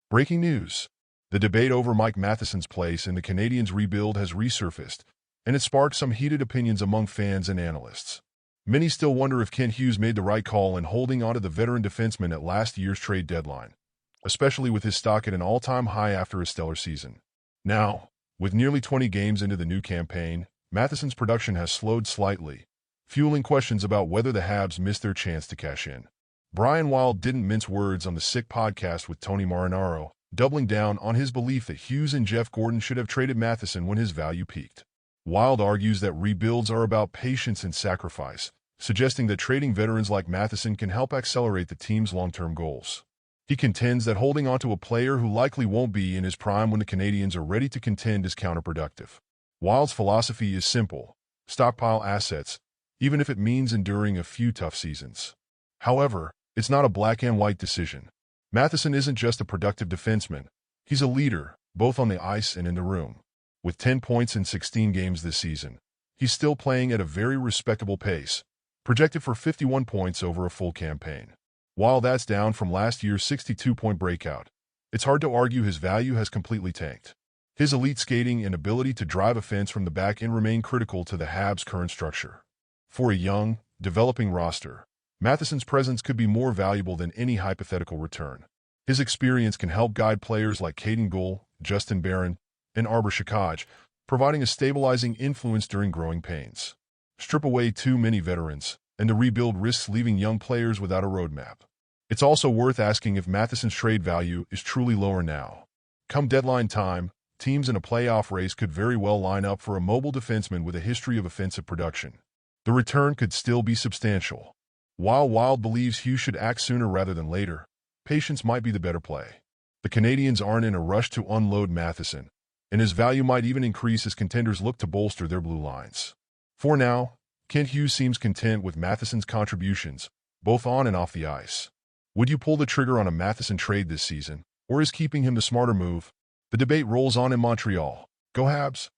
Breaking news. The debate over Mike Matheson's place in the Canadiens' rebuild has resurfaced, and it sparked some heated opinions among fans and analysts. Many still wonder if Kent Hughes made the right call in holding onto the veteran defenseman at last year's trade deadline, especially with his stock at an all-time high after a stellar season. Now, with nearly 20 games into the new campaign, Matheson's production has slowed slightly, fueling questions about whether the Habs missed their chance to cash in. Brian Wild didn't mince words on the Sick podcast with Tony Marinaro, doubling down on his belief that Hughes and Jeff Gordon should have traded Matheson when his value peaked. Wild argues that rebuilds are about patience and sacrifice, suggesting that trading veterans like Matheson can help accelerate the team's long-term goals. He contends that holding onto a player who likely won't be in his prime when the Canadiens are ready to contend is counterproductive. Wild's philosophy is simple: stockpile assets, even if it means enduring a few tough seasons. However, it's not a black-and-white decision. Matheson isn't just a productive defenseman. He's a leader, both on the ice and in the room. With 10 points in 16 games this season, he's still playing at a very respectable pace, projected for 51 points over a full campaign. While that's down from last year's 62-point breakout, it's hard to argue his value has completely tanked. His elite skating and ability to drive offense from the back end remain critical to the Habs' current structure. For a young, developing roster, Matheson's presence could be more valuable than any hypothetical return. His experience can help guide players like Caden Gull, Justin Barron, and Arbor Shakaj, providing a stabilizing influence during growing pains. Strip away too many veterans, and the rebuild risks leaving young players without a roadmap. It's also worth asking if Matheson's trade value is truly lower now. Come deadline time, teams in a playoff race could very well line up for a mobile defenseman with a history of offensive production. The return could still be substantial. While Wild believes Hughes should act sooner rather than later, patience might be the better play. The Canadiens aren't in a rush to unload Matheson, and his value might even increase as contenders look to bolster their blue lines. For now, Kent Hughes seems content with Matheson's contributions, both on and off the ice. Would you pull the trigger on a Matheson trade this season, or is keeping him the smarter move? The debate rolls on in Montreal. Go Habs!